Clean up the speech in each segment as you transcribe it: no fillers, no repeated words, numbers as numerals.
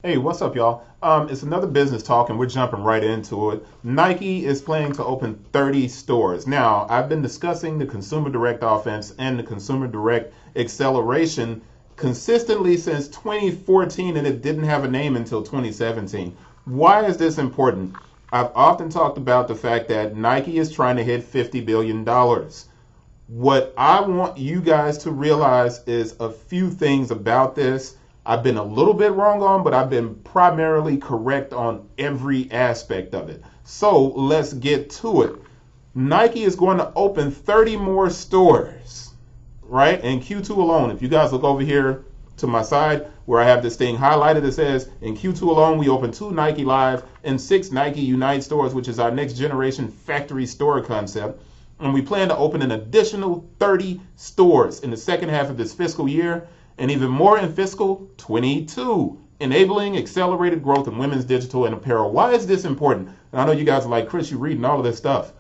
Hey, what's up, y'all? It's another business talk, and we're jumping right into it. Nike is planning to open 30 stores. Now, I've been discussing the consumer direct offense and the consumer direct acceleration consistently since 2014, and it didn't have a name until 2017. Why is this important? I've often talked about the fact that Nike is trying to hit $50 billion. What I want you guys to realize is a few things about this. I've been a little bit wrong on, but I've been primarily correct on every aspect of it. So let's get to it. Nike is going to open 30 more stores, right? In Q2 alone. If you guys look over here to my side where I have this thing highlighted, it says in Q2 alone, we opened 2 Nike Live and 6 Nike Unite stores, which is our next generation factory store concept. And we plan to open an additional 30 stores in the second half of this fiscal year and even more in fiscal 22, enabling accelerated growth in women's digital and apparel. Why is this important? And I know you guys are like, Chris, you're reading all of this stuff.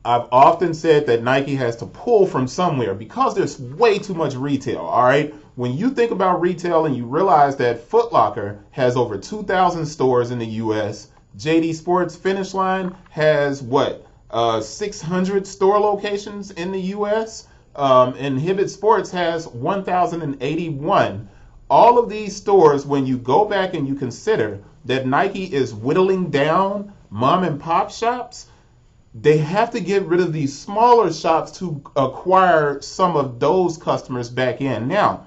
I've often said that Nike has to pull from somewhere because there's way too much retail, all right? When you think about retail and you realize that FootLocker has over 2,000 stores in the US, JD Sports Finish Line has what? 600 store locations in the US, and Hibbett Sports has 1,081. All of these stores, when you go back and you consider that Nike is whittling down mom and pop shops, they have to get rid of these smaller shops to acquire some of those customers back in. Now,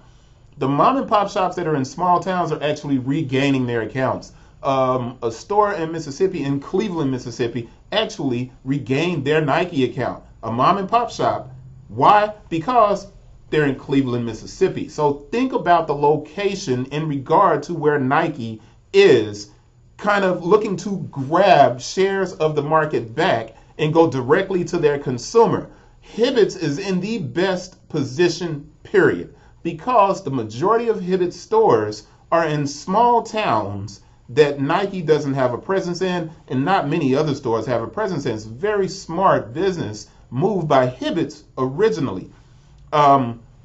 the mom and pop shops that are in small towns are actually regaining their accounts. A store in Mississippi, in Cleveland, Mississippi, actually regained their Nike account. A mom and pop shop. Why? Because they're in Cleveland, Mississippi. So think about the location in regard to where Nike is kind of looking to grab shares of the market back and go directly to their consumer. Hibbett's is in the best position, period, because the majority of Hibbett's stores are in small towns that Nike doesn't have a presence in, and not many other stores have a presence in. It's a very smart business move by Hibbett's originally.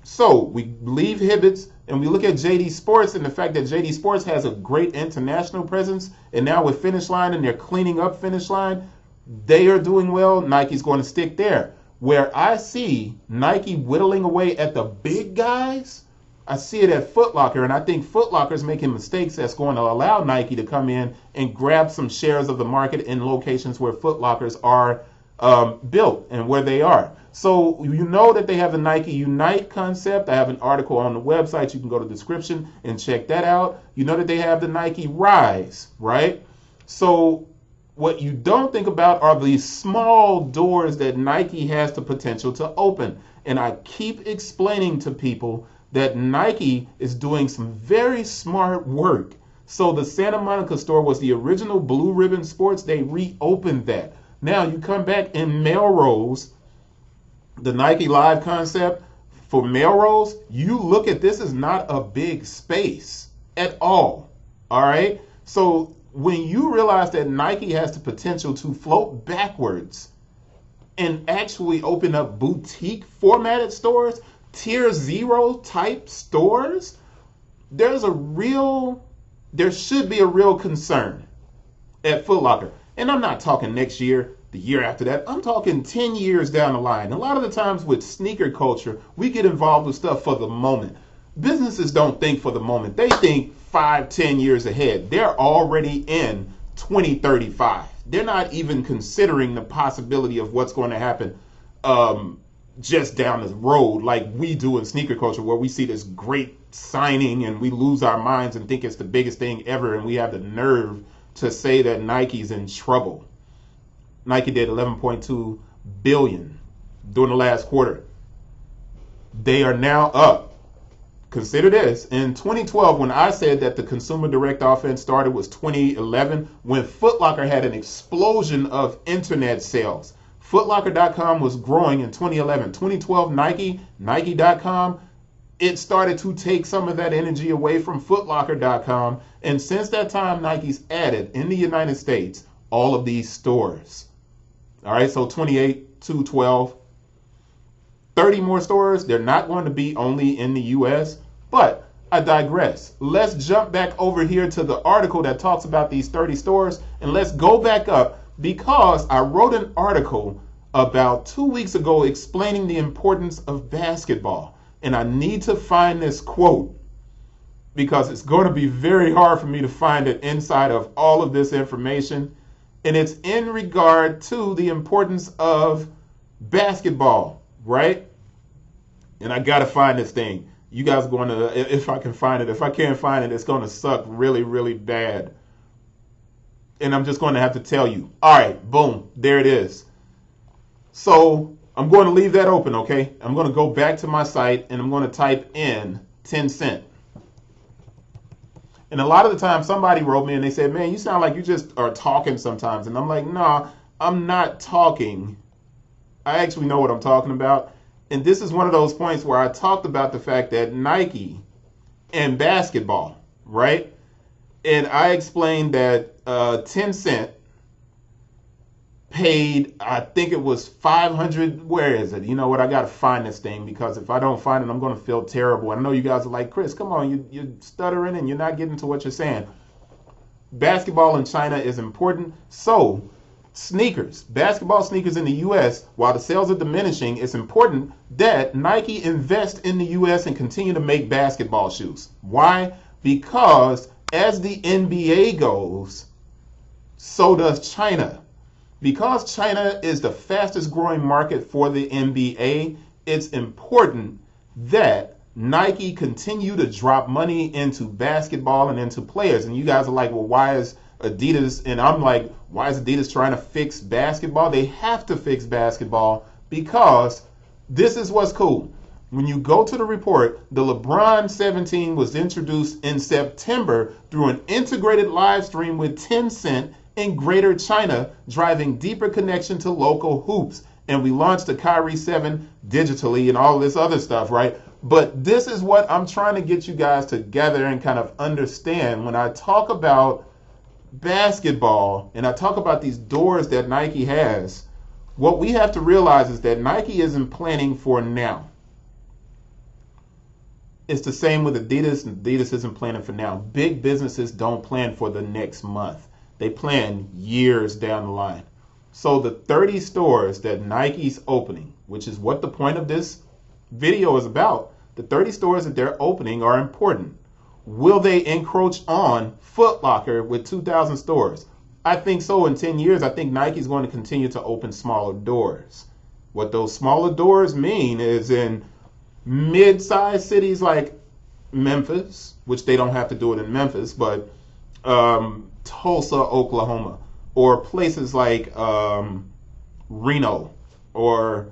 So we leave Hibbett's and we look at JD Sports and the fact that JD Sports has a great international presence, and now with Finish Line and they're cleaning up Finish Line, they are doing well. Nike's going to stick there. Where I see Nike whittling away at the big guys, I see it at FootLocker, and I think FootLocker is making mistakes that's going to allow Nike to come in and grab some shares of the market in locations where FootLockers are built and where they are. So you know that they have the Nike Unite concept. I have an article on the website. You can go to the description and check that out. You know that they have the Nike Rise, right? So what you don't think about are these small doors that Nike has the potential to open. And I keep explaining to people that Nike is doing some very smart work. So the Santa Monica store was the original Blue Ribbon Sports. They reopened that. Now you come back in Melrose, the Nike Live concept for Melrose, you look at this as not a big space at all. All right. So when you realize that Nike has the potential to float backwards and actually open up boutique formatted stores, tier 0 type stores, there should be a real concern at FootLocker. And I'm not talking next year, the year after that. I'm talking 10 years down the line. A lot of the times with sneaker culture, we get involved with stuff for the moment. Businesses don't think for the moment. They think 5-10 years ahead. They're already in 2035. They're not even considering the possibility of what's going to happen just down the road like we do in sneaker culture, where we see this great signing and we lose our minds and think it's the biggest thing ever, and we have the nerve to say that Nike's in trouble. Nike did 11.2 billion during the last quarter. They are now up. Consider this. In 2012, when I said that the consumer direct offense started, was 2011, when FootLocker had an explosion of internet sales. FootLocker.com was growing in 2011. 2012, Nike.com, it started to take some of that energy away from FootLocker.com. And since that time, Nike's added in the United States all of these stores. All right, so 28 to 12, 30 more stores. They're not going to be only in the US, but I digress. Let's jump back over here to the article that talks about these 30 stores, and let's go back up because I wrote an article about 2 weeks ago explaining the importance of basketball. And I need to find this quote because it's going to be very hard for me to find it inside of all of this information. And it's in regard to the importance of basketball, right? And I got to find this thing. You guys are going to, if I can find it. If I can't find it, it's going to suck really, really bad. And I'm just going to have to tell you. All right, boom, there it is. So I'm going to leave that open, okay? I'm going to go back to my site and I'm going to type in 10 cent. And a lot of the time somebody wrote me and they said, man, you sound like you just are talking sometimes. And I'm like, no, I'm not talking. I actually know what I'm talking about. And this is one of those points where I talked about the fact that Nike and basketball, right? And I explained that 10 cent paid, I think it was 500. Where is it? You know what? I got to find this thing because if I don't find it, I'm going to feel terrible. I know you guys are like, Chris, come on, you're stuttering and you're not getting to what you're saying. Basketball in China is important. So sneakers, basketball sneakers in the U.S., while the sales are diminishing, it's important that Nike invest in the U.S. and continue to make basketball shoes. Why? Because as the NBA goes, so does China. Because China is the fastest growing market for the NBA, it's important that Nike continue to drop money into basketball and into players. And you guys are like, well, why is Adidas? And I'm like, why is Adidas trying to fix basketball? They have to fix basketball because this is what's cool. When you go to the report, the LeBron 17 was introduced in September through an integrated live stream with 10 cent in Greater China, driving deeper connection to local hoops. And we launched the Kyrie 7 digitally and all this other stuff, right? But this is what I'm trying to get you guys to gather and kind of understand when I talk about basketball and I talk about these doors that Nike has. What we have to realize is that Nike isn't planning for now. It's the same with Adidas. Adidas isn't planning for now. Big businesses don't plan for the next month. They plan years down the line. So the 30 stores that Nike's opening, which is what the point of this video is about, the 30 stores that they're opening are important. Will they encroach on FootLocker with 2,000 stores? I think so. In 10 years, I think Nike's going to continue to open smaller doors. What those smaller doors mean is in mid-sized cities like Memphis, which they don't have to do it in Memphis, but Tulsa, Oklahoma, or places like Reno or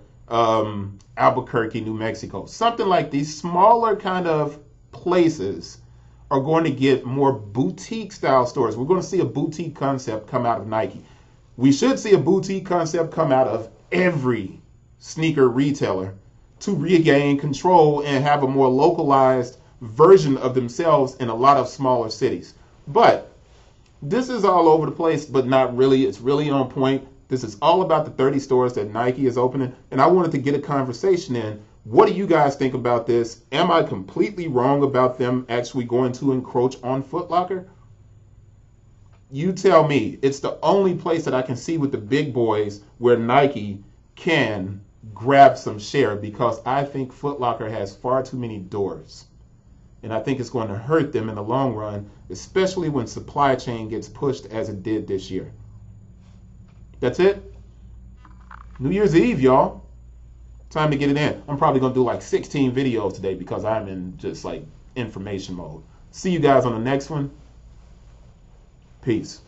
Albuquerque, New Mexico. Something like these smaller kind of places are going to get more boutique style stores. We're going to see a boutique concept come out of Nike. We should see a boutique concept come out of every sneaker retailer to regain control and have a more localized version of themselves in a lot of smaller cities. But this is all over the place, but not really. It's really on point. This is all about the 30 stores that Nike is opening, and I wanted to get a conversation in. What do you guys think about this? Am I completely wrong about them actually going to encroach on FootLocker? You tell me. It's the only place that I can see with the big boys where Nike can grab some share because I think FootLocker has far too many doors. And I think it's going to hurt them in the long run, especially when supply chain gets pushed as it did this year. That's it. New Year's Eve, y'all. Time to get it in. I'm probably going to do like 16 videos today because I'm in just like information mode. See you guys on the next one. Peace.